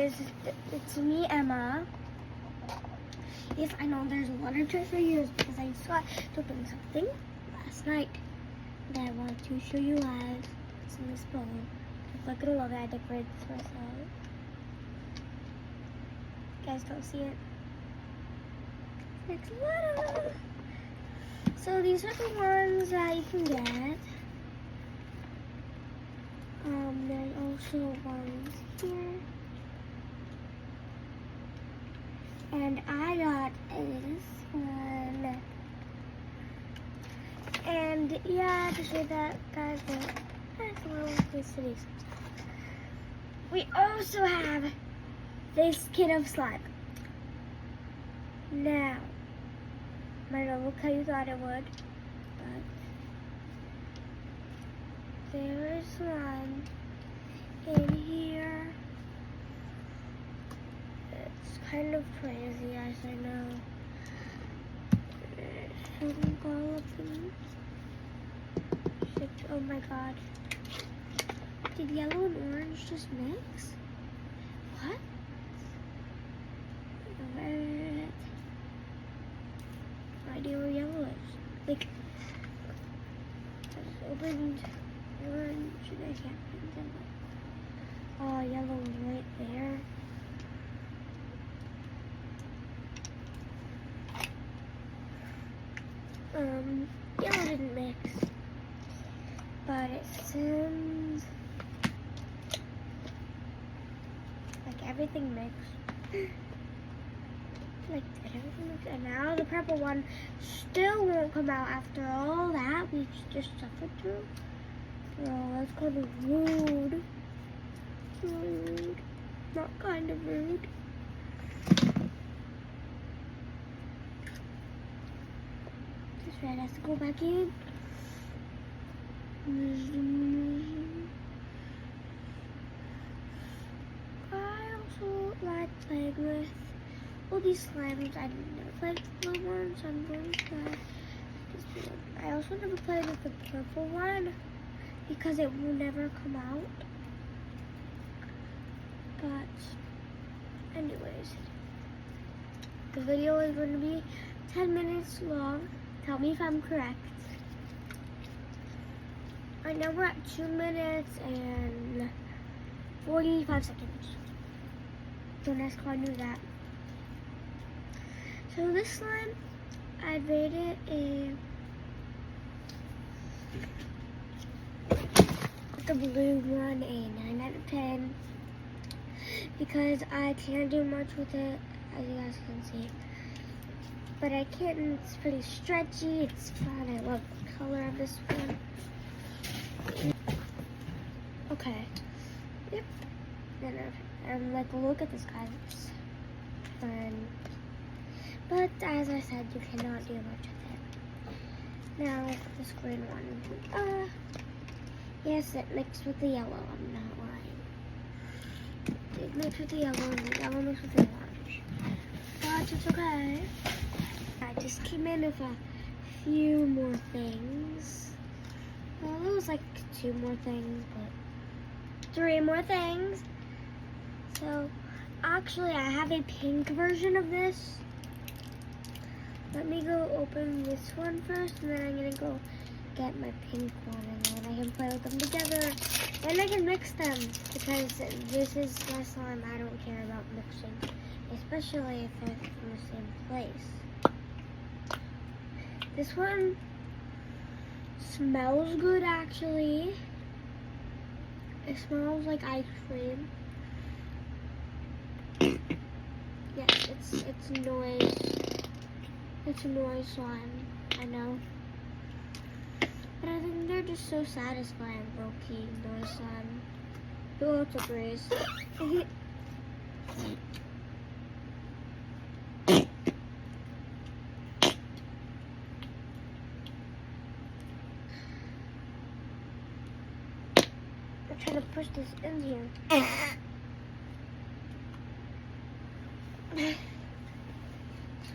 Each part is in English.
guys, it's me, Emma. Yes, I know there's a lot of trick for you because I saw doing something last night that I want to show you live. It's in this bowl. If you're gonna love it, I decorated this myself. You guys don't see it. It's little. So these are the ones that you can get. There's also ones here. And I got this one. And yeah, to say that, guys, that's a little city. We also have this kit of slime. Now, might not look how you thought it would, but there is slime in here. It's kind of crazy, as I know. Something all up in shit. Oh my god. Did yellow and orange just mix? What? Red. No idea where yellow is. Like, I opened orange and I can't find them. Oh, yellow is right there. Yellow didn't mix, but it seems like everything mixed. Like everything mixed, and now the purple one still won't come out after all that we just suffered through. Oh, that's kind of rude. Rude. Not kind of rude. This red has to go back in. I also like playing with all these slimes. I've never played with the blue one, so I'm going to try this blue one. I also never played with the purple one because it will never come out. But anyways, the video is going to be 10 minutes long. Tell me if I'm correct. Right now we're at 2 minutes and 45 seconds. Don't ask how I knew that. So this slime, I'd rate it the blue one a 9 out of 10 because I can't do much with it, as you guys can see. But I can. It's pretty stretchy. It's fun. I love the color of this one. Okay. Yep. And I'm like, look at this, guys. It's fun. But as I said, you cannot do much with it. Now, this green one. Yes, it mixed with the yellow. I'm not lying. It mixed with the yellow, and the yellow mixed with the orange. But it's okay. I just came in with a few more things. Well, it was like 2 more things, but 3 more things. So, actually, I have a pink version of this. Let me go open this one first, and then I'm going to go get my pink one, and then I can play with them together. And I can mix them, because this is my slime. I don't care about mixing, especially if they're from the same place. This one smells good, actually. It smells like ice cream. Yes, it's noise. It's a noise slime, I know. But I think they're just so satisfying, low-key noise slime. Who else agrees? I'm trying to push this in here.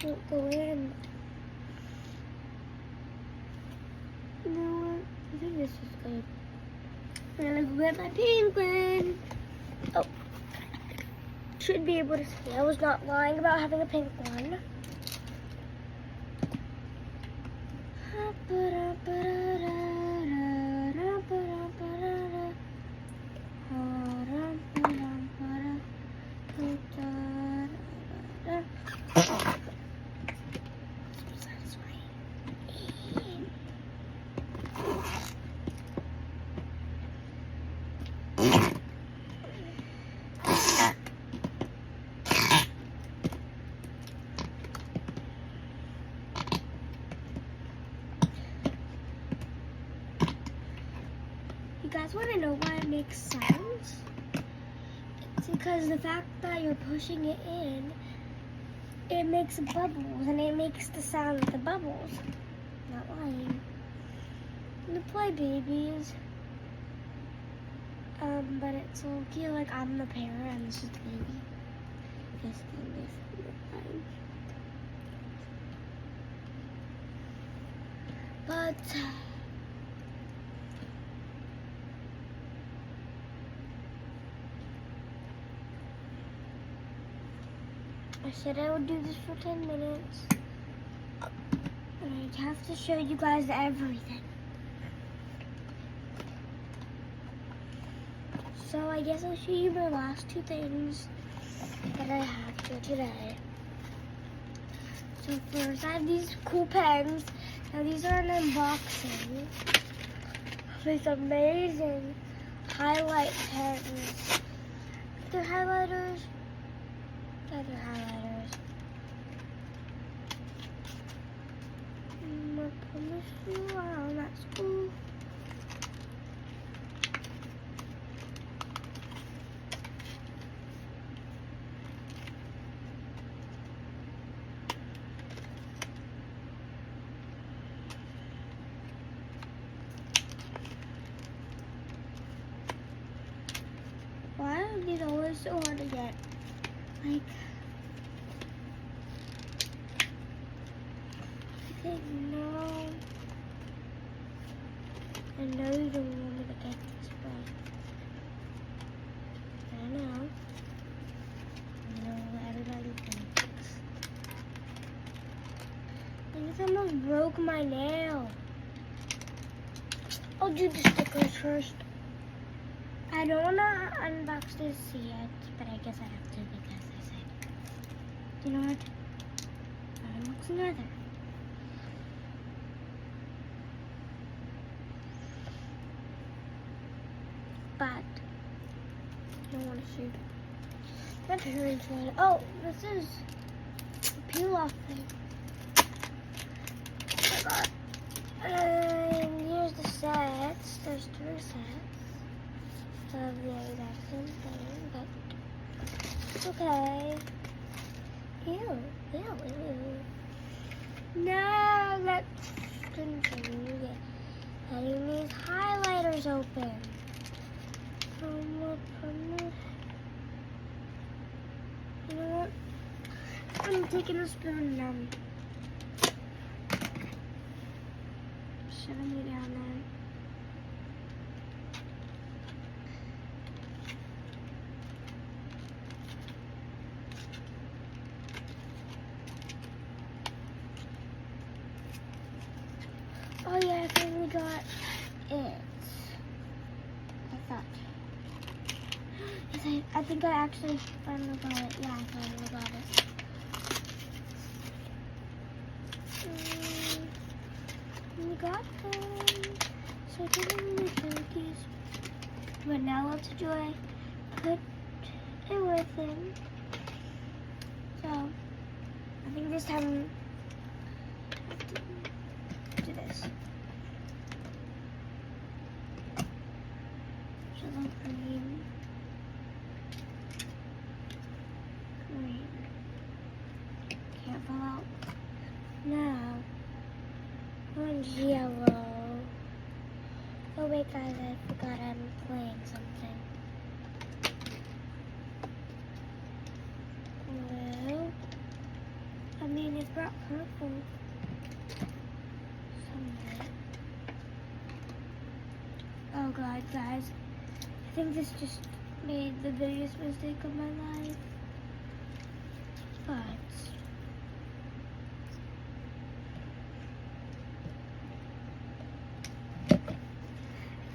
Won't go in. You know what? I think this is good. I'm gonna go get my penguin. Oh. should be able to see. I was not lying about having a pink one. You guys want to know why it makes sounds? It's because the fact that you're pushing it in, it makes bubbles, and it makes the sound of the bubbles. Not lying. I'm gonna play babies. But it's so cute, like I'm the parent and this is the baby. This thing is fine. But I said I would do this for 10 minutes. And I'd have to show you guys everything. So I guess I'll show you my last two things that I have for today. So first I have these cool pens. Now these are an unboxing. These amazing highlight pens. They're highlighters. They're highlighters. Wow, that's cool. Why are these always so hard to get? Like, I think no. I know you don't want me to get this, but I know. I know what everybody thinks. I just almost broke my nail. I'll do the stickers first. I don't want to unbox this yet, but I guess I have to because I said, you know what? I'll unbox another. But I don't want to shoot. That's really fun. Oh, this is a peel off thing. I got. And here's the sets. There's 3 sets of the exact same thing, but it's okay. Ew, ew, ew. Now let's continue getting these highlighters open. You know what? I'm taking a spoon now. Shoving me down there. Oh yeah, I finally got it. I thought. Yes, I think I actually finally got it. Yeah, I finally got it. We got them. So I think I'm going to take these. But now let's enjoy. Put it with him. So, I think this time do this. So the green. Can't fall out. Now, orange, yellow. Oh wait guys, I forgot I'm playing something. Well, I mean it brought purple. Someday. Oh god, guys. I think this just made the biggest mistake of my life. But I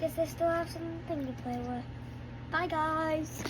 guess they still have something to play with. Bye, guys.